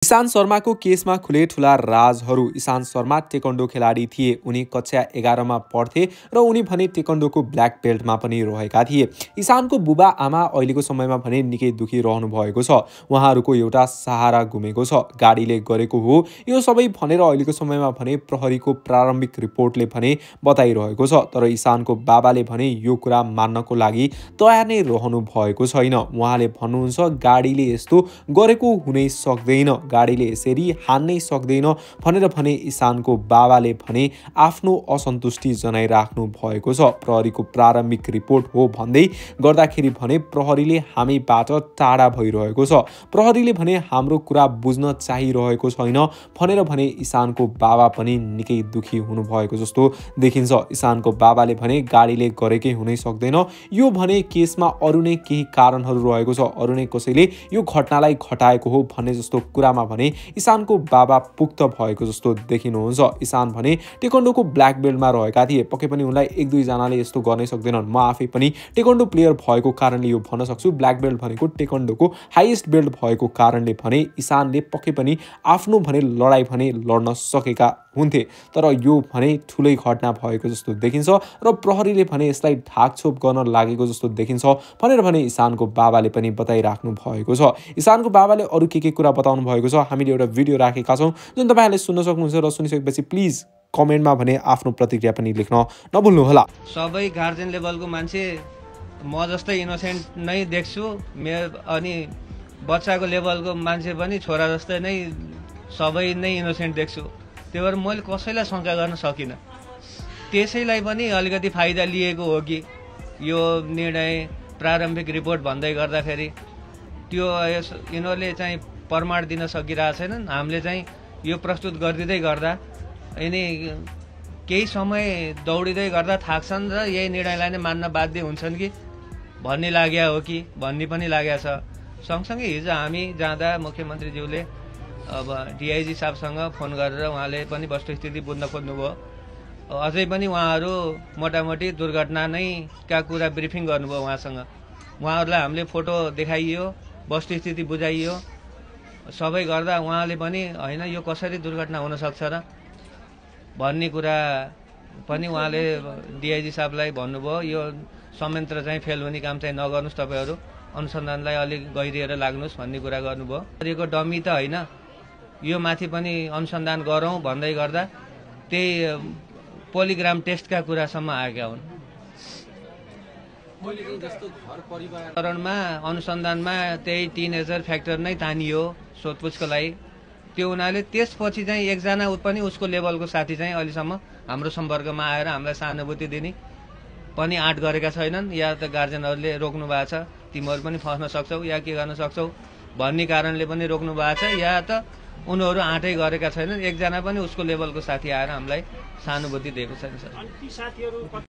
इशान्त शर्माको केसमा खुले ठुला राजहरू। इशान्त शर्मा टेक्वान्डो खेलाडी थिए। उनी कक्षा 11 मा पढ्थे र उनी भने टेक्वान्डोको ब्ल्याक बेल्टमा पनि रहेका थिए। इशान्तको बुबा आमा अहिलेको समयमा भने निकै दुखी रहनु भएको छ। उहाँहरूको एउटा सहारा गुमेको छ। गाडीले गरेको हो यो सबै भनेर अहिलेको समयमा भने प्रहरीको प्रारम्भिक रिपोर्टले भने बताइरहेको छ। तर इशान्तको बाबाले भने यो कुरा मान्नको लागि तयार नै रहनु भएको छैन। उहाँले भन्नुहुन्छ गाडीले यस्तो गरेको हुनै सक्दैन, गाडीले यसरी हान्नै सक्दैन भनेर भने इशान्तको बाबाले भने आफ्नो असन्तुष्टि जनाइराख्नु भएको छ। प्रहरीको प्रारम्भिक रिपोर्ट हो भन्दै गर्दाखेरि भने प्रहरीले हामीबाट टाढा भइरहेको छ। प्रहरीले भने हाम्रो कुरा बुझ्न चाहिरहेको छैन भनेर भने इशान्तको बाबा पनि निकै दुखी हुनु भएको जस्तो देखिन्छ। इशान्तको बाबाले भने गाडीले गरेकै हुनै सक्दैन, यो भने केसमा अरू नै केही कारणहरू रहेको छ, अरू नै कसैले यो घटनालाई घटाएको हो भन्ने जस्तो कुरामा भने इशान्तको बाबा पुख्त भएको जस्तो देखिनुहुन्छ। इशान्त भने टेक्वान्डोको ब्ल्याक बेल्टमा रहेका थिए। पक्कै पनि उनलाई एक दुई जनाले यस्तो गर्नै सक्दैनन्। म आफै पनि टेक्वान्डो प्लेयर भएको कारणले यो भन्न सक्छु। ब्ल्याक बेल्ट भनेको टेक्वान्डोको हाईएस्ट बेल्ट भएको कारणले भने इशान्तले पक्कै पनि आफ्नो भने लडाई भने लड्न सकेका हुन्थे। तर यो भने ठुलै घटना भएको जस्तो देखिन्छ र प्रहरीले भने यसलाई ढाकछोप गर्न लागेको जस्तो देखिन्छ भनेर भने इशान्तको बाबाले पनि बताइराख्नु भएको छ। इशान्तको बाबाले अरू के कुरा बताउनु भएको छ हामीले एउटा भिडियो राखेका छौँ जुन तपाईँहरूले सुन्न सक्नुहुन्छ र सुनिसकेपछि प्लिज कमेन्टमा भने आफ्नो प्रतिक्रिया पनि लेख्न नभुल्नुहोला। सबै गार्जियन लेभलको मान्छे म जस्तै इनोसेन्ट नै देख्छु, अनि बच्चाको लेभलको मान्छे पनि छोरा जस्तै नै सबै नै इनोसेन्ट देख्छु। त्यही भएर मैले कसैलाई शङ्का गर्न सकिनँ। त्यसैलाई पनि अलिकति फाइदा लिएको हो कि यो निर्णय प्रारम्भिक रिपोर्ट भन्दै गर्दाखेरि त्यो यिनीहरूले चाहिँ प्रमाण दिन सकिरहेको छैनन्। हामीले चाहिँ यो प्रस्तुत गरिदिँदै गर्दा यिनी केही समय दौडिँदै गर्दा थाक्छन् र यही निर्णयलाई नै मान्न बाध्य हुन्छन् कि भन्ने लाग्या हो कि भन्ने पनि लागेको छ। सँगसँगै हिजो हामी जाँदा मुख्यमन्त्रीज्यूले अब डिआइजी साहबसँग फोन गरेर उहाँले पनि वस्तुस्थिति बुझ्न खोज्नुभयो। अझै पनि उहाँहरू मोटामोटी दुर्घटना नै का कुरा ब्रिफिङ गर्नुभयो उहाँसँग। उहाँहरूलाई हामीले फोटो देखाइयो, वस्तुस्थिति बुझाइयो, सबै गर्दा उहाँले पनि होइन यो कसरी दुर्घटना हुनसक्छ र भन्ने कुरा पनि उहाँले डिआइजी साहबलाई भन्नुभयो। यो संयन्त्र चाहिँ फेल हुने काम चाहिँ नगर्नुहोस्, तपाईँहरू अनुसन्धानलाई अलिक गहिरिएर लाग्नुहोस् भन्ने कुरा गर्नुभयो। यो डमी त होइन, यो माथि पनि अनुसन्धान गरौँ भन्दै गर्दा त्यही पोलिग्राम टेस्टका कुरासम्म आएका हुन्। चरणमा अनुसन्धानमा त्यही टिनेजर फ्याक्टर नै तानियो सोधपुछको लागि। त्यो हुनाले त्यसपछि चाहिँ एकजना पनि उसको लेभलको साथी चाहिँ अहिलेसम्म हाम्रो सम्पर्कमा आएर हामीलाई सहानुभूति दिने पनि आँट गरेका छैनन्। या त गार्जियनहरूले रोक्नु भएको छ, तिमीहरू पनि फस्न सक्छौ या के गर्न सक्छौ भन्ने कारणले पनि रोक्नु भएको छ, या त उनीहरू आँटै गरेका छैनन्। एकजना पनि उसको लेभलको साथी आएर हामीलाई सहानुभूति दिएको छैन सर।